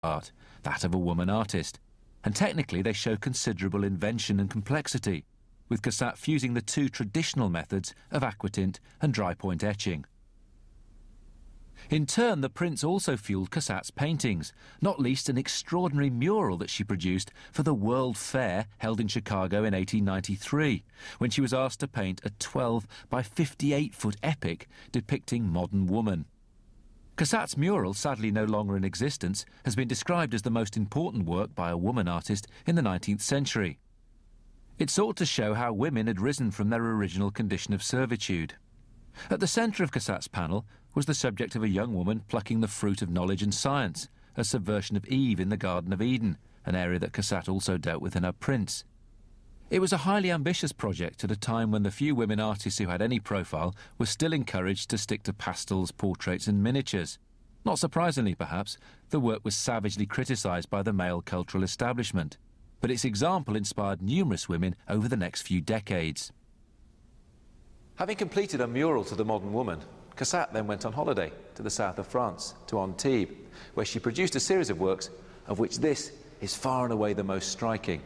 art, that of a woman artist, and technically they show considerable invention and complexity, with Cassatt fusing the two traditional methods of aquatint and dry point etching. In turn, the prints also fueled Cassatt's paintings, not least an extraordinary mural that she produced for the World Fair held in Chicago in 1893, when she was asked to paint a 12 by 58-foot epic depicting modern woman. Cassatt's mural, sadly no longer in existence, has been described as the most important work by a woman artist in the 19th century. It sought to show how women had risen from their original condition of servitude. At the centre of Cassatt's panel was the subject of a young woman plucking the fruit of knowledge and science, a subversion of Eve in the Garden of Eden, an area that Cassatt also dealt with in her prints. It was a highly ambitious project at a time when the few women artists who had any profile were still encouraged to stick to pastels, portraits and miniatures. Not surprisingly, perhaps, the work was savagely criticised by the male cultural establishment, but its example inspired numerous women over the next few decades. Having completed a mural to the modern woman, Cassatt then went on holiday to the south of France, to Antibes, where she produced a series of works, of which this is far and away the most striking.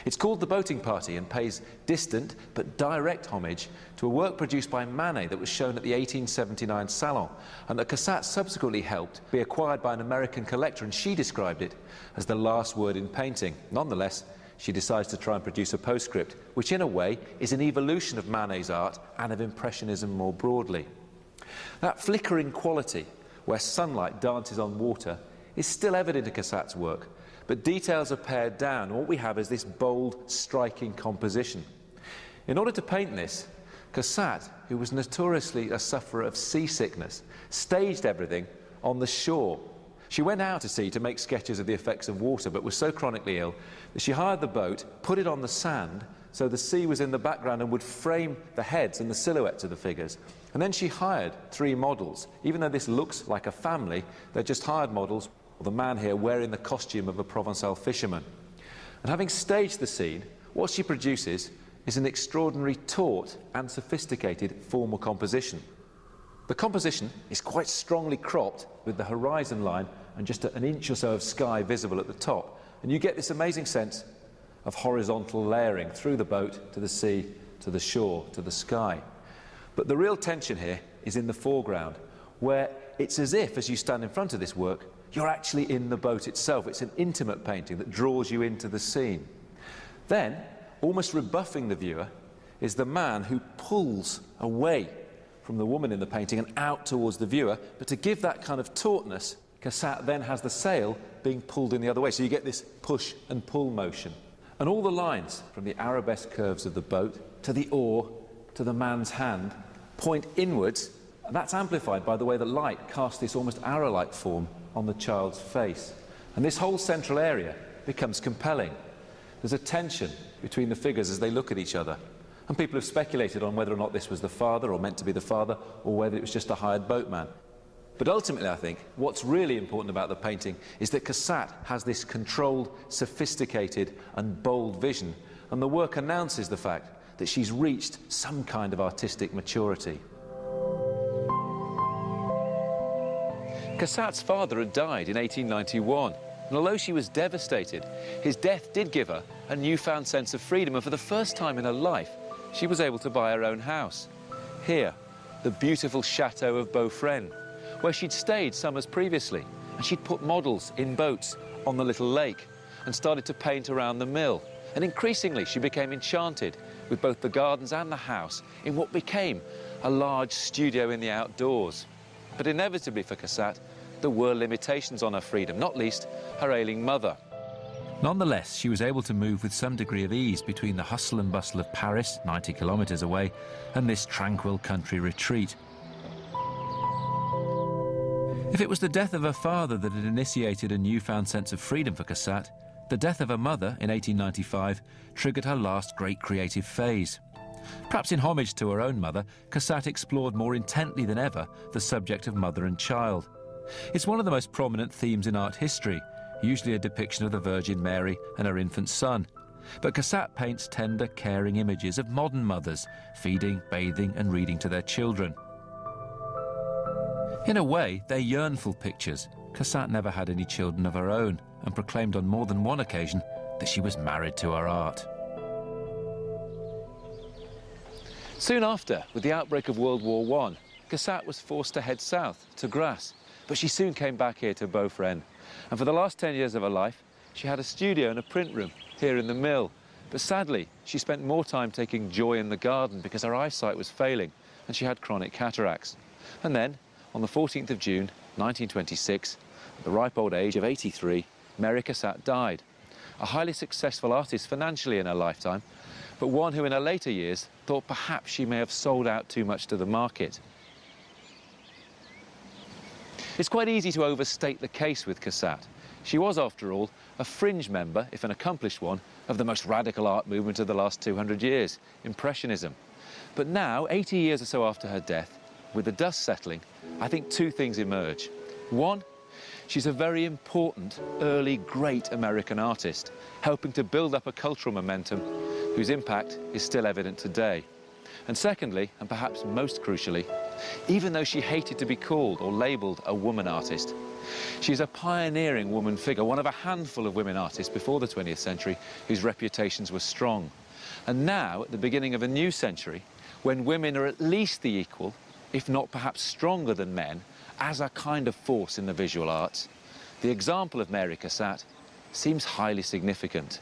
It's called The Boating Party and pays distant but direct homage to a work produced by Manet that was shown at the 1879 Salon, and that Cassatt subsequently helped be acquired by an American collector, and she described it as the last word in painting. Nonetheless, she decides to try and produce a postscript, which in a way is an evolution of Manet's art and of Impressionism more broadly. That flickering quality, where sunlight dances on water, is still evident in Cassatt's work, but details are pared down, and what we have is this bold, striking composition. In order to paint this, Cassatt, who was notoriously a sufferer of seasickness, staged everything on the shore. She went out to sea to make sketches of the effects of water, but was so chronically ill that she hired the boat, put it on the sand, so the sea was in the background and would frame the heads and the silhouettes of the figures. And then she hired 3 models. Even though this looks like a family, they're just hired models, the man here wearing the costume of a Provençal fisherman. And having staged the scene, what she produces is an extraordinary taut and sophisticated formal composition. The composition is quite strongly cropped, with the horizon line and just an inch or so of sky visible at the top, and you get this amazing sense of horizontal layering through the boat, to the sea, to the shore, to the sky. But the real tension here is in the foreground, where it's as if, as you stand in front of this work, you're actually in the boat itself. It's an intimate painting that draws you into the scene. Then, almost rebuffing the viewer, is the man who pulls away from the woman in the painting and out towards the viewer. But to give that kind of tautness, Cassatt then has the sail being pulled in the other way. So you get this push and pull motion. And all the lines, from the arabesque curves of the boat, to the oar, to the man's hand, point inwards, and that's amplified by the way the light casts this almost arrow-like form on the child's face. And this whole central area becomes compelling. There's a tension between the figures as they look at each other. And people have speculated on whether or not this was the father, or meant to be the father, or whether it was just a hired boatman. But ultimately, I think, what's really important about the painting is that Cassatt has this controlled, sophisticated and bold vision, and the work announces the fact that she's reached some kind of artistic maturity. Cassatt's father had died in 1891, and although she was devastated, his death did give her a newfound sense of freedom, and for the first time in her life, she was able to buy her own house. Here, the beautiful chateau of Beaufresne, where she'd stayed summers previously, and she'd put models in boats on the little lake and started to paint around the mill. And increasingly, she became enchanted with both the gardens and the house in what became a large studio in the outdoors. But inevitably for Cassatt, there were limitations on her freedom, not least her ailing mother. Nonetheless, she was able to move with some degree of ease between the hustle and bustle of Paris, 90 kilometres away, and this tranquil country retreat. If it was the death of her father that had initiated a newfound sense of freedom for Cassatt, the death of her mother in 1895 triggered her last great creative phase. Perhaps in homage to her own mother, Cassatt explored more intently than ever the subject of mother and child. It's one of the most prominent themes in art history, usually a depiction of the Virgin Mary and her infant son. But Cassatt paints tender, caring images of modern mothers, feeding, bathing and reading to their children. In a way, they're yearnful pictures, Cassatt never had any children of her own and proclaimed on more than one occasion that she was married to her art. Soon after, with the outbreak of World War I, Cassatt was forced to head south to Grasse, but she soon came back here to Beaufresne. And for the last 10 years of her life, she had a studio and a print room here in the mill. But sadly, she spent more time taking joy in the garden because her eyesight was failing and she had chronic cataracts. And then, on the 14th of June, 1926, at the ripe old age of 83, Mary Cassatt died. A highly successful artist financially in her lifetime, but one who in her later years thought perhaps she may have sold out too much to the market. It's quite easy to overstate the case with Cassatt. She was, after all, a fringe member, if an accomplished one, of the most radical art movement of the last 200 years, Impressionism. But now, 80 years or so after her death, with the dust settling, I think two things emerge. One, she's a very important, early, great American artist, helping to build up a cultural momentum whose impact is still evident today. And secondly, and perhaps most crucially, even though she hated to be called or labelled a woman artist, she's a pioneering woman figure, one of a handful of women artists before the 20th century whose reputations were strong. And now, at the beginning of a new century, when women are at least the equal, if not perhaps stronger than men, as a kind of force in the visual arts, the example of Mary Cassatt seems highly significant.